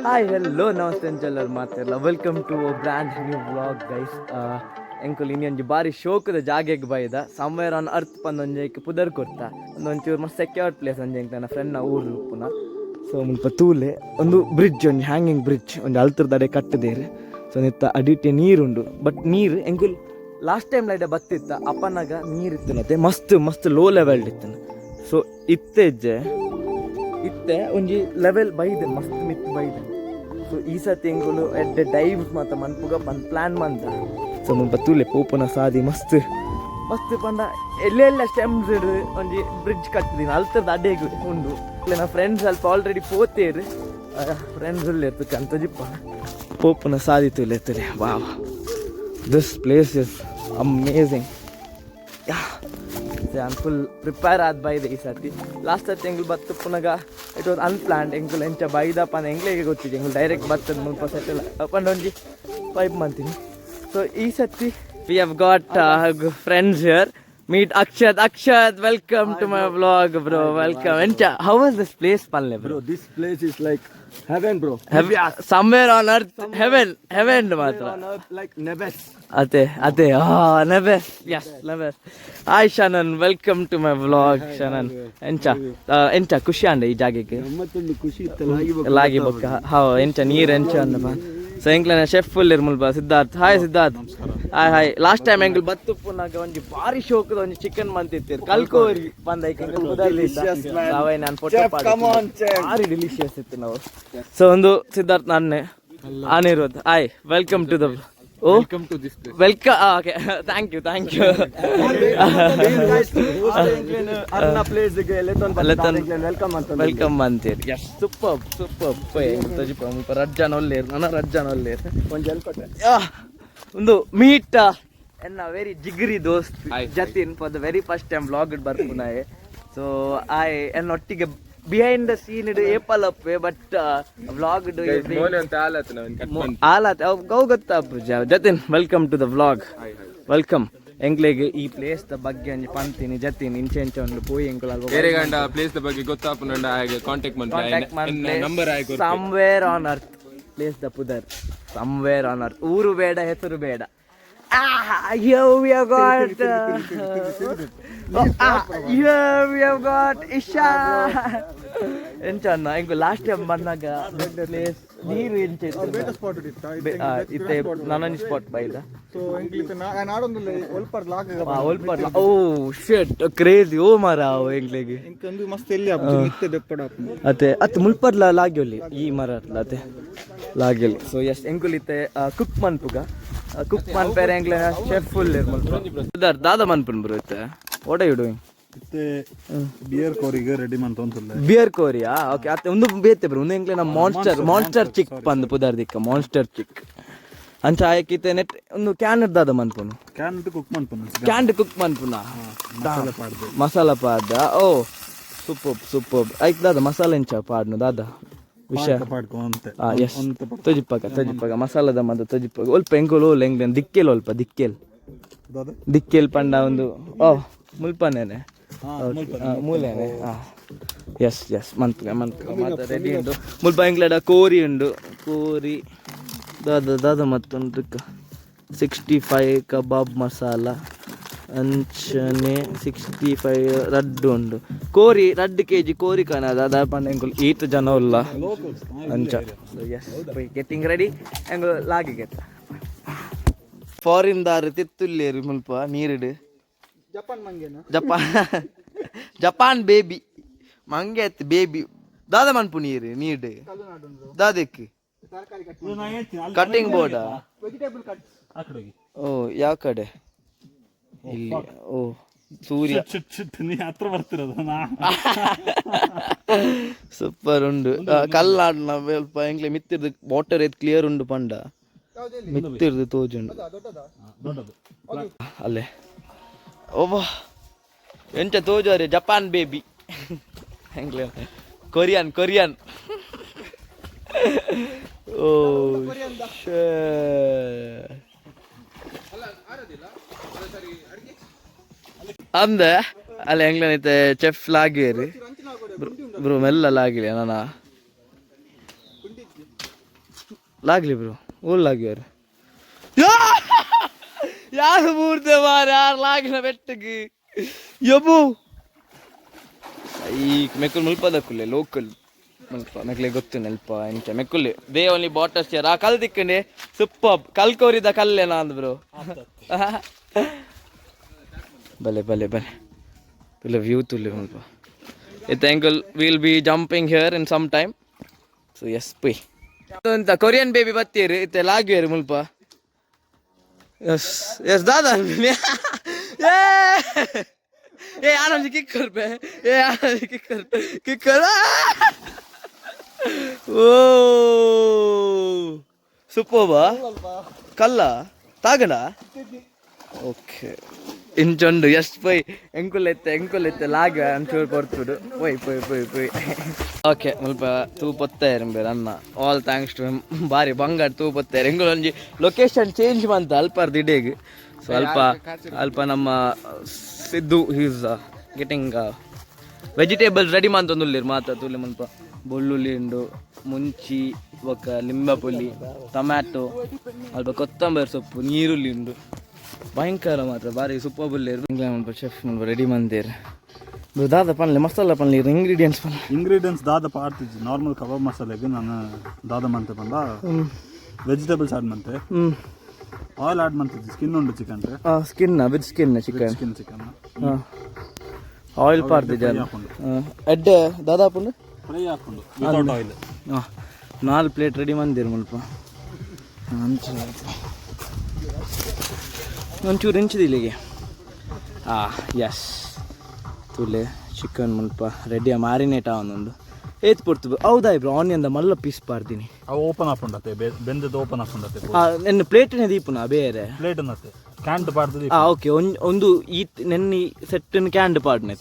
Hi hello ನಮಸ್ತೆ ಅಂಚೆಲ್ಲರು ಮಾತಾಡಲ್ಲ welcome to brand new vlog guys. ಎಂಕುಲು ಇನ್ನೊಂದು ಬಾರಿ ಶೋಕದ ಜಾಗೆಗೆ ಬೈದ ಸಮ್ವೇರ್ ಆನ್ ಅರ್ತ್ ಪಂದೊಂಜೈಕ್ ಪುದರ್ ಕೊಡ್ತ ಒಂಚೂರು ಮಸ್ತ್ ಸೆಕ್ಯೂರ್ಡ್ ಪ್ಲೇಸ್ ಅಂಜಂಗೆ ನನ್ನ ಫ್ರೆಂಡ್ನ ಊರು ಉಪ್ಪುನ. ಸೊ ಮುಲ್ಪ ತೂಲೆ ಒಂದು ಬ್ರಿಡ್ಜ್ ಒಂದು ಹ್ಯಾಂಗಿಂಗ್ ಬ್ರಿಡ್ಜ್ ಒಂದು ಅಲ್ತರದಡೆ ಕಟ್ಟದೇರು. ಸೊ ನಿತ್ತ ಅಡಿಟೆ ನೀರುಂಡು ಬಟ್ ನೀರು ಎಂಕುಲ್ ಲಾಸ್ಟ್ ಟೈಮ್ ಲೈಡೆ ಬತ್ತಿತ್ತ ಅಪ್ಪನಾಗ ನೀರಿತ್ತನತ್ತೆ ಮಸ್ತ್ ಮಸ್ತ್ ಲೋ ಲೆವೆಲ್ ಇತ್ತು. ಸೊ ಇತ್ತೆ ಒಂಜಿ ಲೆವೆಲ್ ಬೈದೆ ಮಸ್ತ್ ಮಿತ್ ಬೈದೆ. ಸೊ ಈ ಸತಿ ಎಂಗುಲು ಎಡ್ಡೆ ಡೈವ್ಸ್ ಮಾತ ಮನ್ಪುಗ ಬಂದು ಪ್ಲ್ಯಾನ್ ಮಂತ. ಸೊ ಮುಲ್ಪ ತೂಲೆ ಪೋಪುನ ಸಾದಿ ಮಸ್ತ್ ಮಸ್ತ್ ಪಂಡ ಎಲ್ಲೆಲ್ಲ ಸ್ಟೆಮ್ಸ್ ಒಂಜಿ ಬ್ರಿಡ್ಜ್ ಕಟ್ಟಿದೀನಿ ಅಲ್ತದ ಅಡ್ಡೆಗೆ ಉಂಡು. ಇಲ್ಲ ನನ್ನ ಫ್ರೆಂಡ್ಸ್ ಸ್ವಲ್ಪ ಆಲ್ರೆಡಿ ಪೋತೇರು ಫ್ರೆಂಡ್ಸ್ ಉಳ್ಳಿರ್ತು ಕಂತ ಜಿಪ್ಪ ಪೋಪುನ ಸಾದಿ ತೂಲೆತ್ತಲೆ. Wow, this place is amazing. I am full prepare ಆದ ಬೈದೆ ಈ ಸರ್ತಿ. ಲಾಸ್ಟ್ ಸರ್ತಿ ಎಂಗ್ಳು ಬತ್ತು ಪುನಗ ಇಟ್ ವಾಸ್ ಅನ್ಪ್ಲಾನ್ಡ್. ಎಂಗ್ಳು ಎಂಚ ಬೈದಪ್ಪ ಎಂಗ್ಳಿಗೆ ಗೊತ್ತಿದೆ ಎಂಗ್ಳು ಡೈರೆಕ್ಟ್ ಬರ್ತದೆ ಮುಲ್ಪ ಸೆಟಲ್ ಅಪ್ಪಂಡು ಒಂಜಿ 5 ಮಂತಿನಿ. ಸೊ ಈ ಸರ್ತಿ we have got friends here. Meet Akshat, welcome to my vlog, bro. Welcome. Encha, how was this place, Palle, bro? Bro, this place is like heaven, bro. Somewhere on earth, heaven matra. On earth, like Nebes. Ate, Nebes. Yes, Nebes. Hi, Shannon. Welcome to my vlog, Shannon. Encha, ಖುಷಿ ಅಂಡೆ ಈ ಜಾಗಕ್ಕೆ? ನಮ್ಮತ್ತೊಂದು ಖುಷಿ ಇತ್ತು ಲಾಗಿ ಬೊಕ್ಕ. ಹಾ, ಎಂಚ ನೀರು ಎಂಚ ಅಂದಪ್ಪ. ಸೊ ಎಂಕ್ಲನ ಶೆಫ್ ಫುಲ್ ಮುಲ್ಪ Siddharth. Hi Siddharth. Hi. Last time ಎಂಗ್ಳು ಬತ್ತು ಪುನಾಗ ಒಂಜಿ ಭಾರಿ ಶೋಕದ ಒಂಜಿ ಚಿಕನ್ ಮಂತಿರ್ತೀರಿ ಕಲ್ಕೋರಿ ಬಂದೈಕ್ ನಾನು ಫೋಟೋ ಭಾರಿ ಡಿಲಿಷಿಯಸ್ ಇತ್ತು ನಾವು. ಸೊ ಒಂದು ಸಿದ್ಧಾರ್ಥ್ ನಾನೇ Aniruddh. Hi, welcome to the Welcome to this place. Welcome. Okay, thank you. ಅರ್ನ ಪ್ಲೇಸ್ ಗೆ ವೆಲ್ಕಮ್ ಅಂತ ವೆಲ್ಕಮ್ ಅಂತೀರಿ. ಯಸ್, ಸೂಪರ್ ತಜಿಪ ಮುಲ್ಪ ರಜ್ಜಾನ ಒಲ್ಲೇರು ನನ್ನ ರಜ್ಜಾನ ಒಲ್ಲೇರು ಒಂದು ಎಲ್ಕೊಟ್ಟೆ ಒಂದು ಮೀಟ್ ಎನ್ನ ವೆರಿ ಜಿಗ್ರಿ ದೋಸ್ತ್ Jatin for the very first time vlog ಬರ್ಪುನಾಯೆ. ಸೊ ಎನ್ನೊಟ್ಟಿಗೆ ಬಿಹೈಂಡ್ ದ ಸೀನ್ ಇಡು ಏಪಲ್ ಅಪ್ಪೆ ಬಟ್ ವ್ಲಾಗ್ ಆಲತ್ ಗೌ ಗೊತ್ತಪ್ಪ Jatin. Welcome to the vlog. Welcome. ಎಂಗ್ಲೆಗೆ ಈ ಪ್ಲೇಸ್ ದ ಬಗ್ಗೆ ಅಂಜಿ ಪಂತೀನಿ ಜತಿನ್ ಇಂಚೆ ಇಂಚೆ ಒಂದು ಪೋಯಿ ಎಂಕುಲ ಬೇರೆ ಗಂಡ ಪ್ಲೇಸ್ ದ ಬಗ್ಗೆ ಗೊತ್ತಾಪುಂಡ ಹಾಗೆ ಕಾಂಟ್ಯಾಕ್ಟ್ ಮಾಡ್ತಾರೆ. ನಂಬರ್ ಆಯ್ತು ಸಮ್ವೇರ್ ಆನ್ ಅರ್ತ್ ಪ್ಲೇಸ್ ದ ಪುದರ್. Somewhere on earth. ಊರು ಬೇಡ ಹೆಸರು ಬೇಡ. Here we have got Isha. ಎಂಚನ್ನ ಎಂಗು ಲಾಸ್ಟ್ ಟೈಮ್ ಬಂದಾಗ ಪ್ಲೇಸ್ ನೀರು ಎಂಚ ಇತ್ತೆ ನನನಿ ಸ್ಪಾಟ್ ಬೈದ. ಸೊ ಎಂಗ್ಲಿತ ನಾಡೊಂದು ಒಲ್ಪರ್ ಓ ಶಿಟ್ ಕ್ರೇಜಿ ಓ ಮಾರ ಎಂಗ್ಲಿಗೆ ಇಂಕೊಂದು ಮಸ್ತ್ ಎಲ್ಲಿ ಆಪು ಮಿತ್ತೆ ದೆಪ್ಪಡ ಅತೆ ಅತ್ ಮುಲ್ಪರ್ಲ ಲಾಗ್ಯೋಲಿ ಈ ಮರ ಅತೆ ಲಾಗ್ಯೋಲಿ. ಸೊ ಎಸ್ ಎಂಗುಲಿತ್ತೆ ಕುಕ್ ಮನ್ಪುಗ ಕುಕ್ ಮನ್ಪೇರೆ ಎಂಗ್ಲ ಶೆಫ್ ಫುಲ್ ಇರ್ ದಾದ ಮನ್ಪುನ್ ಬರುತ್ತೆ. What are you doing? Beer ಕೋರಿಗೆ ರೆಡಿ ಮಂತ ಅಂತ ಬಿಯರ್ ಕೋರಿಯಾ? ಓಕೆ. ಅತ್ತೆ ಒಂದು ಬೇತೆ ಬ್ರೋ ಒಂದು ಎಂಗ್ಲೆ ನಮ್ಮ ಮಾನ್ಸ್ಟರ್ ಚಿಕ್ ಪಂದ್ ಪುದಾರ್ ದಿಕ್ಕ ಮಾನ್ಸ್ಟರ್ ಚಿಕ್ ಅಂಚ ಆಯಕಿತೆ ನೆಟ್ ಒಂದು ಕ್ಯಾನ್ ದಾದ ಮನ್ಪುನು ಕ್ಯಾನ್ ಕುಕ್ ಮನ್ಪುನ ಮಸಾಲ ಪಾಡ್ದ. ಓ ಸೂಪರ್ ಐಕ್ ದಾದ ಮಸಾಲ ಎಂಚ ಪಾಡ್ನು ದಾದ ವಿಷಯ ಎಸ್ ತೊಜಿಪ್ಪಗ ಮಸಾಲದ ಮದ ತೊಜಿಪ್ಪಗ ಒಲ್ಪ ಎಂಗೋಲು ಎಂಗ್ಲೇನ್ ದಿಕ್ಕೆಲ್ ಒಲ್ಪ ದಿಕ್ಕೆಲ್ ಪಂಡ ಒಂದು ಓ ಮುಲ್ಪನೇನೆ ಮೂಲೆನೆ. ಎಸ್ ಮನ್ಪುಗ ಮತ್ತೆ ರೆಡಿ ಉಂಡು ಮುಲ್ಪ ಎಂಗ್ಲಡ ಕೋರಿ ಉಂಡು. ಕೋರಿ ದಾದ ಮತ್ತೊಂದು 65 ಕಬಾಬ್ ಮಸಾಲ ಅಂಚನೆ 65 ರಡ್ಡು ಉಂಡು. ಕೋರಿ 2 kg ಕೋರಿ ಕಾನ ದಾದ ಪಂಡ ಎಂಗುಲ್ ಈತ್ ಜನ ಉಲ್ಲ ಅಂಚ. ಎಸ್ ಗೆಟ್ಟಿಂಗ್ ರೆಡಿ ಎಂಗು ಲಾಗಿ ಗೆತ್ತ ಫಾರಿನ್ ದಾರು ತಿತ್ತುಲ್ಲೇರು ಮುಲ್ಪ ನೀರಿಡು ಜಪಾನ್ ಬೇಬಿ ಮಂಗೆ ಎತ್ತು ಬೇಬಿ ದಾದ ಮನ್ಪು ನೀಡು ದಾದಕ್ಕೆ ಕಟ್ಟಿಂಗ್ ಬೋರ್ಡ್. ಓ ಯಾವ ಕಡೆ ಇಲ್ಲಿ? ಓ ಸೂರ್ಯ ಹತ್ರ ಬರ್ತಿರೋದು ಸೂಪರ್ ಉಂಡು. ಕಲ್ನಾಡ್ನ ಸ್ವಲ್ಪ ಎಂಗ್ಲೆ ಮಿತ್ತಿರ್ದು ವಾಟರ್ ಎತ್ ಕ್ಲಿಯರ್ ಉಂಡು ಪಂಡ ಮಿತ್ತಿರ್ದು ತೋಜುಂಡು ಅಲ್ಲೇ. ಓಬಾ ಎಂಚ ತೋಜೋರೆ ಜಪಾನ್ ಬೇಬಿ ಎಂಗ್ಲೆ ಕೊರಿಯನ್ ಓ ಅಂದ ಅಲ್ಲ ಎಂಗ್ಲನೈತೆ ಚೆಫ್ ಲಾಗಿರಿ ಬ್ರೋ ಮೆಲ್ಲ ಲಾಗಿರಿ ನಾನ लागली ब्रो ओल लागी यार यार मूर्ते मार यार लागिನ ಬೆಟ್ಟಕ್ಕೆ ಯಬ್ಬು ಈ ಮೆಕ್ಕಲ್ ಮುಲ್ಪದಕ್ಕುಲೆ ಲೋಕಲ್ ಮುಲ್ಪ ಮೆಕ್ಲೆ ಗೊತ್ತು ನೆಲ್ಪ ಎಂಚ ಮೆಕ್ಕುಲೆ ದೇ ಓನ್ಲಿ ಬಾಟರ್ಸ್ ಯಾರ ಆ ಕಲ್ ತಿಕ್ಕಂಡೆ ಸೂಪರ್ ಕಲ್ ಕೋರಿದ ಕಲ್ಲೇನಾ ಅಂದ್ ಬ್ರೋ ಭಲೆ ಭಲೆ ಭಲೆ ತುಲೆ ವ್ಯೂ ತುಲೆ ಮುಲ್ಪ ಇತ್ uncle will be jumping here in some time so ಎಸ್ ಪೈ ಅಂತ ಕೊರಿಯನ್ ಬೇಬಿ ಬತ್ತೀರಿ ಇತ್ತೆ ಲಾಗಿಯರು ಮುಲ್ಪ ಎಸ್ ದಾದಾ ए आराम से किक कर पे ए आराम से किक कर ओ सुपोबा कल्ला तागड़ा ओके इंचंडु यस पै ಎಂಕುಲೆತ್ತೆ ಲಾಗ ಅಂಚೂರು ಕೊಡ್ತುಡು ಪೊಯ್ ಓಕೆ ಮುಲ್ಪ ತೂಪೊತ್ತಾಯಿರ ಬೇರೆ ಅನ್ನ ಆಲ್ ಥ್ಯಾಂಕ್ಸ್ ಟು ಬಾರಿ ಬಂಗಾರ ತೂಪೊತ್ತಾಯಿರ ಎಂಗುಲು ಒಂಜಿ ಲೊಕೇಶನ್ ಚೇಂಜ್ ಮಂತ ಅಲ್ಪಾರ್ದು ಇಡೇಗ್ ಸೊ ಅಲ್ಪ ನಮ್ಮ Siddu he's getting vegetables ready ಮಂತೊಂದುಲ್ಲೇರು ಮಾತ ತುಲೆ ಮುಲ್ಪ ಬೆಳ್ಳುಳ್ಳಿ ಉಂಡು ಮುಂಚಿ ಒಕ್ಕ ಲಿಂಬೆಪುಳಿ ಟೊಮ್ಯಾಟೊ ಅಲ್ಪ ಕೊತ್ತಂಬರಿ ಸೊಪ್ಪು ನೀರುಳ್ಳಿ ಉಂಡು ಭಯಂಕರ ಮಾತ್ರ ಬಾರಿ ಸೂಪರ್ ಬುಲ್ಲೇರು ಚೆಫ್ ರೆಡಿ ಮಂದೇರು ದಾದ ಪನ್ಲೆ ಮಸಾಲ ಪನ್ಲೆ ಇಂಗ್ರೀಡಿಯೆಂಟ್ಸ್ ದಾದ ಪಾಡ್ತಿದ್ವಿ ನಾರ್ಮಲ್ ಕಬಾಬ್ ಮಸಾಲೆಗೆ ನಾನು ದಾದ ಮಂತೆ ಬಂದ ವೆಜಿಟೇಬಲ್ಸ್ ಆ್ಯಡ್ ಮಂತೆ ಆಯಿಲ್ ಆ್ಯಡ್ ಮಾಡ್ತಿದ್ವಿ ಸ್ಕಿನ್ ಉಂಡು chicken with skin chicken oil ಪಾಡ್ತಿದ್ದೆ ಎಡ್ಡೆ ದಾದಾಪುಂಡು ಫ್ರೈ ಹಾಕೊಂಡು ವಿತೌಟ್ ಆಯಿಲ್ 4 ಪ್ಲೇಟ್ ರೆಡಿ ಮಂದಿರು ಮುಲ್ಪ ಒಂಚೂರು ಇಂಚಿದಿಲ್ಲಿಗೆ ಎಸ್ ತುಲೆ ಚಿಕನ್ ಮುಲ್ಪ ರೆಡಿ ಮ್ಯಾರಿನೇಟ್ ಆವೊಂದು ಏತ್ ಪೊಡ್ತು ಹೌದಾ ಇಬ್ರು ಆನಿಯನ್ ಮಲ್ಲ ಪೀಸ್ ಪಾರ್ದಿನಿ ಅವು ಓಪನ್ ಹಾಕೊಂಡತ್ತೆ ಬೆಂದದ್ದು ಓಪನ್ ಹಾಕೊಂಡತ್ತೆ ನೆನ್ನೆ ಪ್ಲೇಟಿನ ದೀಪುನ ಬೇರೆ ಪ್ಲೇಟ್ ಅನ್ನತ್ತೆ ಕ್ಯಾಂಡ್ ಪಾಡ್ದು ಓಕೆ ಒಂದು ಈ ನೆನ್ನೆ ಸೆಟ್ಟಿನ ಕ್ಯಾಂಡ್ ಪಾಡ್ನೆ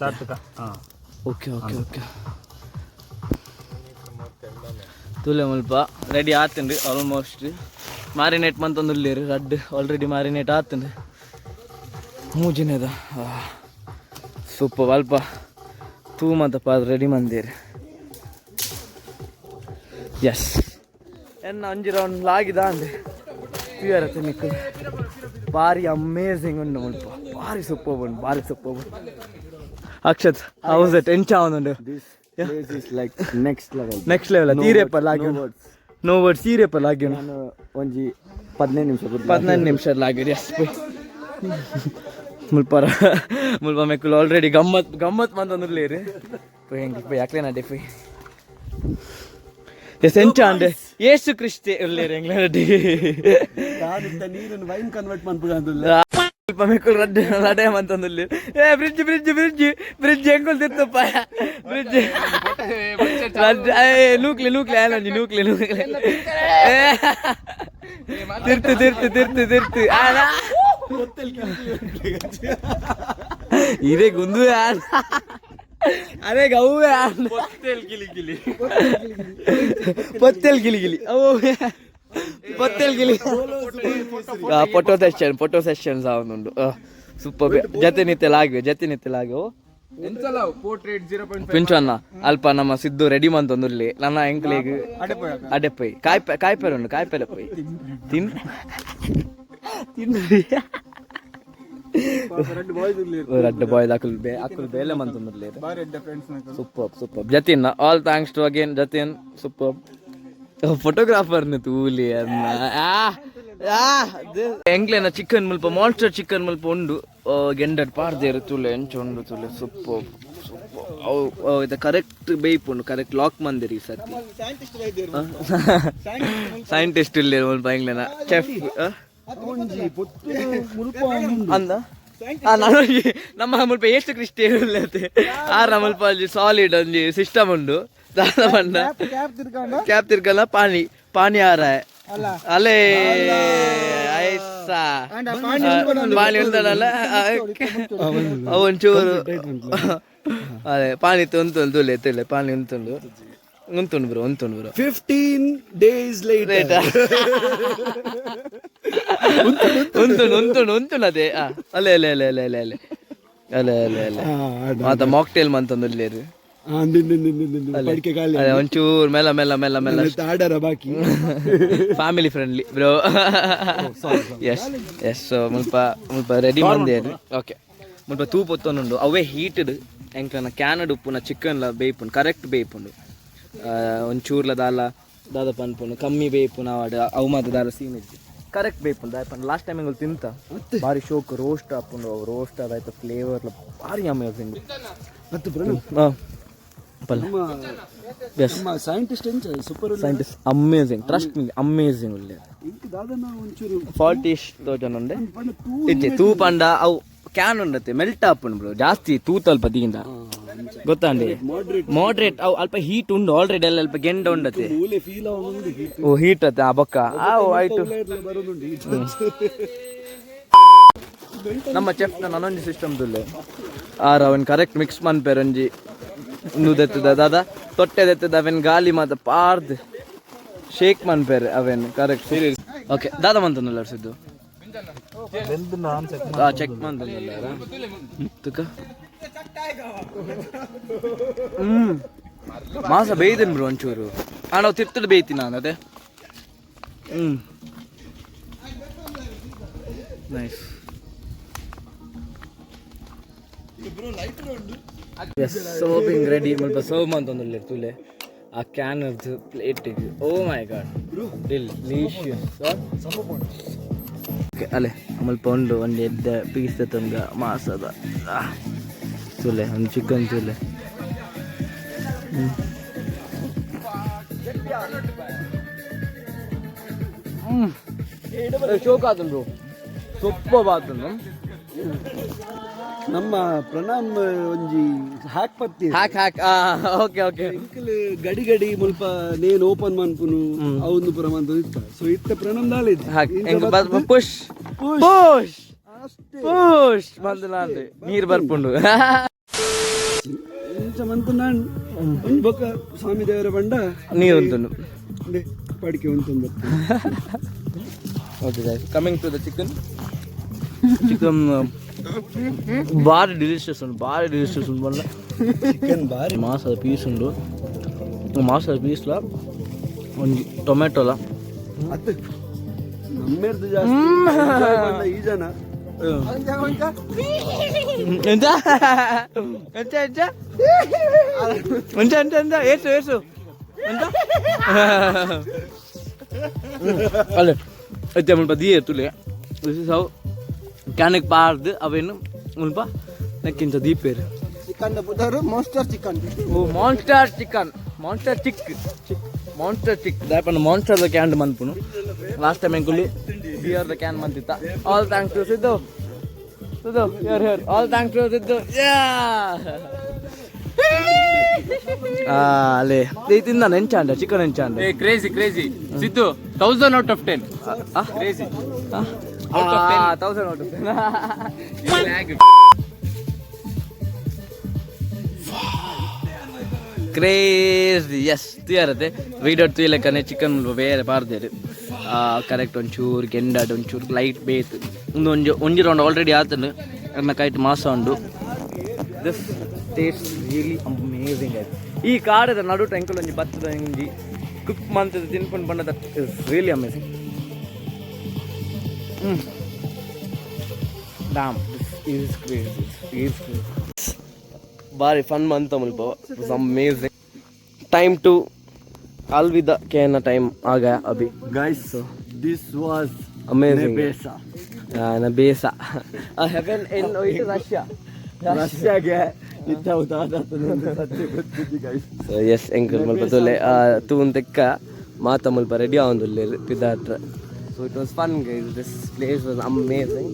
ಓಕೆ ಓಕೆ ಓಕೆ ತುಲೆ ಮುಲ್ಪ ರೆಡಿ ಆತನ್ರಿ ಆಲ್ಮೋಸ್ಟ್ ಮ್ಯಾರಿನೇಟ್ ಮಂತೊಂದುಲ್ಲೇರು ರಡ್ ಆಲ್ರೆಡಿ ಮ್ಯಾರಿನೇಟ್ ಆತಂದು ಮೂಜಿನೇದ ಸೂಪರ್ ಅಲ್ಪ ತೂ ಮಂತಪ್ಪ ಅದು ರೆಡಿ ಮಂದೇರು ಎಸ್ ಎನ್ನ ಅಂಜಿ ರೌಂಡ್ ಲಾಗಿದ ಅಂದೆ ಪ್ಯೂರ್ ತಿನ್ನಿಕ್ಕು ಭಾರಿ ಅಮೇಝಿಂಗ್ ಉಂಡು ಮುಲ್ಪ ಭಾರಿ ಸೂಪರ್ ಉಂಡು ಭಾರಿ ಸೂಪರ್ ಉಂಡು ಅಕ್ಷತ್ ಹೌಸ್ ಇಟ್ ಎಂಚ ಅವನುಂಡು ನೆಕ್ಸ್ಟ್ ಲೆವೆಲ್ ತೀರೆಪ್ಪ ಲಾಗಿ ನೋ ವರ್ಡ್ಸ್ ತೀರೆಪ್ಪ ಲಾಗಿ ಒಂಜಿ 15 ನಿಮಿಷ ಲಾಗಿರಿ ಎಸ್ ಮುಲ್ಪ ಮೆಕ್ಕುಲು ಆಲ್ರೆಡಿ ಗಮ್ಮತ್ ಮಂತಂದುಲ್ಲೇರು ಹೆಂಗೆ ಯಾಕ್ಲೇನ ಡೆಫಿ ಎಸ್ ಎಂಚ ಅಂಡೆ ಏಸು ಕ್ರಿಸ್ತೆ ಉಲ್ಲೇರು ಎಂಗ್ಲಡಿ ನೀರನ್ನು ವೈನ್ ಕನ್ವರ್ಟ್ ಮಾಡ್ಬಿಡೋದಿಲ್ಲ ಸ್ವಲ್ಪ ಮೆಕ್ಕುಲು ರಡ್ಡೆ ಮಂತಂದುಲ್ಲೇರು ಏ ಬ್ರಿಡ್ಜ್ ಎಂಕುಲ್ ತಿರ್ತಪ್ಪ ಬ್ರಿಡ್ಜ್ ನೂಕ್ಲೆ ಆಲಂಜಿ ನೂಕ್ಲೆ ತಿರ್ತು ಇದೇ ಗುಂದು ಅದೇ ಗವ್ವೆ ಪೊತ್ತೆಲ್ ಗಿಲಿ ಪೊತ್ತೆಲ್ ಗಿಲಿ ಫೋಟೋ ಸೆಷನ್ಸ್ ಅವನುಂಡು ಸೂಪರ್ ಜತೆ ನಿತ್ಯಲಾಗಿ ಪಿಂಚನ್ನ ಅಲ್ಪ ನಮ್ಮ ಸಿದ್ದು ರೆಡಿ ಮಂತೊಂದುರ್ಲಿ ನನ್ನ ಎಂಕ್ಲಿಗೆ ಅಡೆಪೈ ಕಾಯ್ಪೆರೆ ಉಂಡು ಕಾಯ್ಪೆಲೆ ಪೈ ತಿನ್ರಿ ರೆಡ್ ಬಾಯ್ಸ್ ಅಕ್ಕಲ್ ಬೇಲೆ ಮಂತೊಂದುರ್ಲಿ super Jatin all thanks to again Jatin super ಫೋಟೋಗ್ರಾಫರ್ನ ತೂಲಿ ಎಂಕ್ಲೇನ ಚಿಕನ್ ಮುಲ್ಪ ಮಾನ್ಸ್ಟರ್ ಚಿಕನ್ ಮುಲ್ಪ ಉಂಡು ಗೆಂಡಡ್ ಪಾಡ್ದೇರು ತುಲೆ ಎಂಚ ಉಂಡು ತುಲೆ ಸೂಪರ್ ಅವು ಇದು ಕರೆಕ್ಟ್ ಬೇಯ್ಪುಂಡು ಕರೆಕ್ಟ್ ಲಾಕ್ ಮಂದಿರಿ ಈ ಸರ್ತಿ ಸೈಂಟಿಸ್ಟ್ ಇಲ್ಲೇ ಮುಲ್ಪ ಎಂಗ್ಲೇನ ಚೆಫ್ ಅಂದ ನಾನು ನಮ್ಮ ಮುಲ್ಪ ಎಷ್ಟು ಕ್ರಿಸ್ಟಿ ಇಲ್ಲತ್ತೆ ಆರ ಮುಲ್ಪ ಅಲ್ಲಿ ಸಾಲಿಡ್ ಒಂಜಿ ಸಿಸ್ಟಮ್ ಉಂಡು ದಾದ ಬಂಡ ಕ್ಯಾಪ್ ತಿರ್ಕಲ್ಲ ಪಾನಿ ಆರ ಅಲ್ಲೇ ಐಸಾ ಪಾನಿ ಉಂಟಲ್ಲ ಒಂಚೂರು ಅದೇ ಪಾನಿ ತುಲೆ ತುಲೆ ಪಾನಿ ಉಂತುಂಡು ಬ್ರೋ 15 days later ಉಂತುಂಡು ಅದೇ ಅಲ್ಲೇ ಮಾತ ಮಾಕ್ಟೇಲ್ ಮಂತಂದುಲ್ಲೇರು ಪಡಿಕೆ ಖಾಲಿ ಅದೇ ಒಂಚೂರು ಮೆಲ್ಲ ಮೆಲ್ಲ ಮೆಲ್ಲ ಮೆಲ್ಲ ಆಡರ ಬಾಕಿ family friendly bro. Yes yes ಮುಲ್ಪ ಮುಲ್ಪ ರೆಡಿ ಮಂದೇರು ಓಕೆ ಮುಲ್ಪ ತೂಪು ಒತ್ತೊಂದುಂಡು ಅವೇ ಹೀಟೆಡ್ ಎಂಕ್ಲನ ಕ್ಯಾನಡ್ ಉಪ್ಪುನ ಚಿಕನ್ಲ ಬೇಯ್ಪುಂಡು ಕರೆಕ್ಟ್ ಬೇಯ್ಪುಂಡು ಒಂಚೂರ್ಲ ದಾಲ ದಾದ ಪನ್ಪುಂಡು ಕಮ್ಮಿ ಬೇಯ್ಪುನ ಅವಾಡು ಅವು ಮಾತ್ರ ದಾಲ ಸೀನ್ ಇಜ್ಜಿ ಕರೆಕ್ಟ್ ಬೇಯ್ಪುಂಡು ದಾಯಪಂಡು ಲಾಸ್ಟ್ ಟೈಮ್ ಎಂಗಳು ತಿಂತ ಭಾರಿ ಶೋಕ್ ರೋಸ್ಟ್ ಹಾಕೊಂಡು ಅವು ರೋಸ್ಟ್ ಅದಾಯ್ತು ಫ್ಲೇವರ್ಲ ಭಾರಿ ಅಮೇಸಿಂಗ್ ಮತ್ತು ಪ್ರಣವ್ ಹಾಂ ಎಸ್ ನಮ್ಮ ಸೈಂಟಿಸ್ಟ್ ಎಂಚ super scientist amazing trust me amazing ಒಳ್ಳೆ ದಾದನ ಒಂಚೂರು 40,000 ಉಂಡೆ ಇಜ್ಜೆ ತೂಪಂಡ ಅವು ಕ್ಯಾನ್ ಉಂಡತ್ತೆ ಮೆಲ್ಟ್ ಆಪುಂಡು ಬ್ರೋ ಜಾಸ್ತಿ ತೂತಲ್ಪ ತೀಂದ ಗೊತ್ತಾಂಡಿ ಮಾಡ್ರೇಟ್ ಅವು ಅಲ್ಪ ಹೀಟ್ ಉಂಡು ಆಲ್ರೆಡಿ ಎಲ್ಲ ಅಲ್ಪ ಗೆಂಡ ಉಂಡತ್ತೆ ಮೂಲೆ ಫೀಲ್ ಆಗೋದು ಓ ಹೀಟ್ ಅತ್ತೆ ಆ ಬೊಕ್ಕ ಆಯ್ತು ಬರೋದುಂಟು ನಮ್ಮ ಚೆಫ್ನ ನನೊಂಜಿ ಸಿಸ್ಟಮ್ ತುಲ್ಲೆ ಆರ ಅವನ್ ಕರೆಕ್ಟ್ ಮಿಕ್ಸ್ ಮನ್ಪೇರ್ ಒಂಜಿ ನುದೆತ್ತದ ದಾದ ತೊಟ್ಟೆದೆತ್ತದ ಅವನ್ ಗಾಲಿ ಮಾತ ಪಾರ್ದ್ ಶೇಕ್ ಮನ್ಪೇರ್ ಅವನ್ ಕರೆಕ್ಟ್ ಸೀರಿಯಸ್ ಓಕೆ ದಾದ ಮಂತನಲ್ಲ ಸಿದ್ದು ಚೆಕ್ ಮಂತನಲ್ಲ ತುಕ ಮಾಸ ಬೇಯ್ದೇನ್ ಬ್ರೋ ಒಂಚೂರು ನಾವು ತಿರ್ತದ ಬೇಯ್ತೀನಿ ನಾನು ಅದೇ ನೈಸ್ ಸೋಪಿಂಗ್ ರೆಡಿ ಸ್ವಲ್ಪ ಸರ್ವ್ ಅಂತಂದ್ರೆ ತುಲೆ ಆ ಕ್ಯಾನರ್ದು ಪ್ಲೇಟಿಗೆ ಓ ಮೈ ಗಾಡ್ ಡಿಲಿಷಿಯಸ್ ಓಕೆ ಅಲ್ಲೇ ಸ್ವಲ್ಪ ಒಂದು ಎದ್ದ ಪೀಸ್ ತಂಗ ಮಾಸದ ತುಲೆ ಒಂದು ಚಿಕನ್ ತುಲೆ ಶೋಕ್ ಆತಂದ್ರು ಸೊಪ್ಪ ಬಾತಂದು ನಮ್ಮ ಪ್ರಣಾಮ್ ಒಂಜಿ ಹ್ಯಾಕ್ ಪತ್ತಿ ಹಾಕ್ ಓಕೆ ಓಕೆ ಅಂಕಲ್ ಗಡಿ ಗಡಿ ಮುಲ್ಪ ನೇನು ಓಪನ್ ಮನ್ಪುನು ಅವನು ಪುರ ಮಂತ ಇತ್ತ ಸೊ ಇತ್ತ ಪ್ರಣಾಮ್ ದಾಲ ಪುಷ್ ಪುಷ್ ಪುಷ್ ಬಂದು ನಾನು ನೀರು ಬರ್ಪುಂಡು ಇಂಚ ಮಂತು ನಾನು ಒಂದು ಬೊಕ್ಕ ಸ್ವಾಮಿ ದೇವರ ಬಂಡ ನೀರು ಉಂಟು ಪಡಿಕೆ ಉಂಟು okay guys coming to the chicken ಭಾರಿ ಡಿಲಿಷಿಯಸ್ ಉಂಟು ಬಂದ ಚಿಕನ್ ಬಾರಿ ಮಾಸದ ಪೀಸ್ ಉಂಟು ಮಾಸದ ಪೀಸ್ಲ ಒಂದು ಟೊಮೆಟೊಲ ಅದು ನಮ್ಮೆರ್ದು ಜಾಸ್ತಿ ಈ ಜನ ಎಂತ ಎಂತ ಎಂತ ಎಂತ ಎಂತ ಎಂತ ಏಸು ಏಸು ಎಂತ ಅಲ್ಲೇ ಐತೆ ಮುಲ್ಪ ದೀಯ ತುಲೆ ಸಾವು ಕ್ಯಾನಿಗೆ ಪಾರ್ದು ಅವೇನು ಮುಲ್ಪ ನೆಕ್ಕಿಂತ ದೀಪೇರು ಚಿಕನ್ ಬುಧರು monster chicken oh monster chicken monster chick ದಾಯಪಂಡ ಮಾನ್ಸ್ಟರ್ದ ಕ್ಯಾನ್ ಮನ್ಪುನು ಲಾಸ್ಟ್ ಟೈಮ್ ಎಂಕುಲು ಬಿಯರ್ದ ಕ್ಯಾನ್ ಮಂತಿತ್ತ all thanks to Siddu here all thanks to Siddu ಅಲ್ಲೇ ತಿಂದ ಎಂಚಾಂಡ ಚಿಕನ್ ಎಂಚಾಂಡ crazy Siddu 1000 out of 10 crazy 1000 out of 10 crazy yes ತುಯಾರತ್ತೆ ವೀಡಿಯೋ ತುಯ್ಲಕ್ಕನೆ ಚಿಕನ್ ಬೇರೆ ಪಾರ್ದೇರು ಕರೆಕ್ಟ್ ಒಂಚೂರು ಗೆಂಡಾಡು ಒಂಚೂರು ಲೈಟ್ ಬೇಯ್ತು ಒಂಜಿ ರೌಂಡ್ ಆಲ್ರೆಡಿ ಆತನು ಅನ್ನ ಕೈಟ್ ಮಾಸ ಉಂಡು ದಿಸ್ ಟೇಸ್ಟ್ ರಿಯಲಿ ಅಮೇಸಿಂಗ್ ಆಯ್ತು ಈ ಕಾಡದ ನಡು ಟೆಂಕಲ್ ಒಂಜಿ ಭತ್ತದ ಒಂಜಿ ಕುಕ್ ಮಂತದ ತಿನ್ಕೊಂಡು ಬಂದ that is really amazing dam this is crazy ಭಾರಿ ಫನ್ ಮಂತ ಮುಲ್ಪ ಇಟ್ಸ್ ಅಮೇಸಿಂಗ್ ಟೈಮ್ ಟು अलविदा कहना टाइम आ गया अभी guys so this was amazing Nebesa Nebesa heaven in Russia ಗೆ ಇತ್ತ ಉದಾದ ಸತ್ಯ ಗೊತ್ತಿದ್ದಿ guys so yes enkel mulpa tole tun tekka mata mulpa ready avandulle pidatra so it was fun guys this place was amazing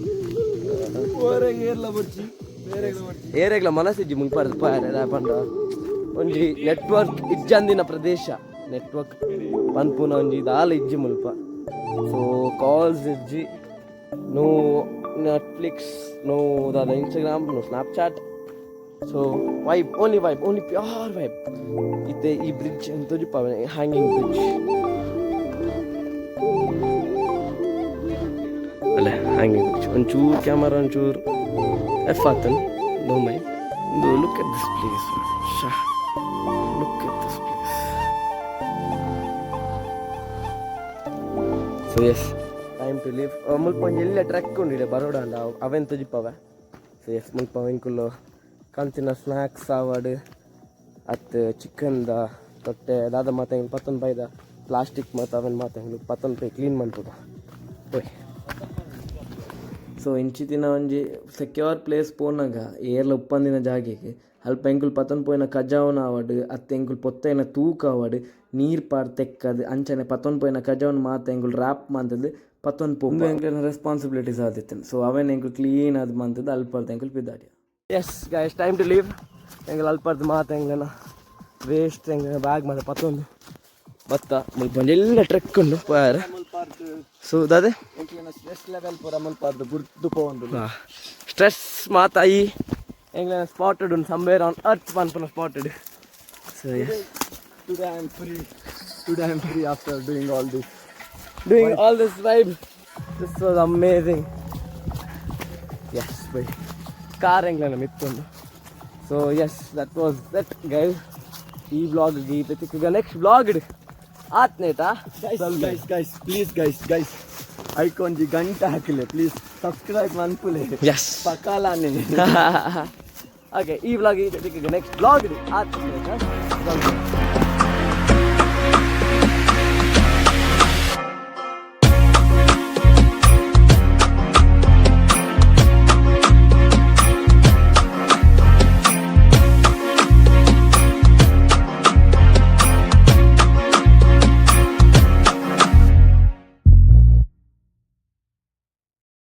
ಓರೆಗೇರ್ಲ ಬರ್ಚಿ ಏರೆಗ್ಲ ಮನಸ್ಸಿಜ್ಜಿ ಮುಲ್ಪ ಪಾರ ಪಂಡ ಒಂಜಿ network ಇಜ್ಜಂದಿನ ಪ್ರದೇಶ network ಪನ್ಪುನ ಒಂಜಿ ದಾಲ ಇಜ್ಜಿ ಮುಲ್ಪ ಸೊ ಕಾಲ್ಸ್ ಇಜ್ಜಿ ನೋ ನೆಟ್ಫ್ಲಿಕ್ಸ್ ನೋ ದಾದ Instagram no Snapchat so vibe only pure vibe ಇತ್ತೆ ಈ ಬ್ರಿಡ್ಜ್ ಎಂತೋಜಿ ಪಾವನೆ ಹ್ಯಾಂಗಿಂಗ್ ಬ್ರಿಡ್ಜ್ ಅಲ್ಲ ಹ್ಯಾಂಗಿಂಗ್ ಬ್ರಿಡ್ಜ್ ಒಂಚೂರು ಕ್ಯಾಮರಾ ಒಂಚೂರು ಎಫ್ ಆತನ್ no my look at this place yes time to leave ಮುಲ್ಪ ಒಂಜಿ ಎಲ್ಲ ಟ್ರೆಕ್ ಉಂಡಿಡೆ ಬರೋಡ ಅಂಡ ಅವೆಂತ ಜಿಪ್ಪವೆ ಸೊ ಎಸ್ ಮುಲ್ಪ ಎಂಕುಲು ಕಂಚಿನ ಸ್ನ್ಯಾಕ್ಸ್ ಆವಡ್ ಅತ್ ಚಿಕನ್ದ ತೊಟ್ಟೆ ದಾದ ಮಾತ ಪತ್ತೊಂದು ಬೈದ ಪ್ಲಾಸ್ಟಿಕ್ ಮತ್ತು ಅವೆನ್ ಮಾತ ಪತ್ತೊಂದು ಪೈ ಕ್ಲೀನ್ ಮಾಡ್ಬೋದ ಓಯ್ ಸೊ ಇಂಚಿತಿನ ಒಂಜಿ ಸೆಕ್ಯೂರ್ ಪ್ಲೇಸ್ ಪೋನಾಗ ಏರ್ಲ ಉಪ್ಪಂದಿನ ಜಾಗೆಗೆ ಅಲ್ಪ ಎಂಕುಲು ಪತ್ತೊಂದು ಪೋಯಿನ ಕಜಾವನ ಆವಡ್ ಅತ್ತೆ ಎಂಕುಲು ಪೊತ್ತೈನ ತೂಕ ಆವಡ್ ನೀರು ಪಾಡ್ ತೆಕ್ಕದು ಅಂಚನೆ ಪತ್ತೊಂದು ಪೋಯಿನ ಕಜಾವನ ಮಾತ ಎಂಕುಲು ರ್ಯಾಪ್ ಮಂತದ್ದು ಪತ್ತೊಂದು ಪೋ ಎಂಕುಲಿನ ರೆಸ್ಪಾನ್ಸಿಬಿಲಿಟೀಸ್ ಆದಿತ್ತೇನೆ ಸೊ ಅವೇನು ಎಂಕುಲು ಕ್ಲೀನ್ ಅದು ಮಂತದ್ದು ಅಲ್ಪರ್ದು ಎಂಕುಲು ಬಿದ್ದಾಡಿ yes guys time to leave ಎಂಕುಲು ಅಲ್ಪರ್ದು ಮಾತ ಎಂಗ್ಲನ ವೇಸ್ಟ್ ಎಂಗ ಬ್ಯಾಗ್ ಮಾತ ಪತ್ತೊಂದು ಬತ್ತ ಮುಲ್ಪ ಎಲ್ಲ ಟ್ರೆಕ್ ಉಂಡು ಪೋಯಾರ ಸೊ ದಾದೆ ಸ್ಟ್ರೆಸ್ ಲೆವೆಲ್ ಪೂರ ಮುಲ್ಪಾರ್ದು ಗುರ್ತು ಪೋಂಡು ಸ್ಟ್ರೆಸ್ ಮಾತ ಈ ಎಂಗ್ಲನ ಸ್ಪಾಟೆಡ್ ಉಂಡು ಸಮ್ವೇರ್ ಆನ್ ಅರ್ತ್ ಪನ್ಪನ spotted so Today I am free after doing all this. Doing all this vibe. This was amazing. Yes, boy. Car englana mittundu. So yes, that was that, guys. Ee vlog gi betikkuga next vlog idu. Aatneta. Guys, please guys. Iconji ganta hakile, please subscribe manpule. Yes. Pakala ne. Okay, ee vlog gi betikkuga next vlog idu. Aatneta.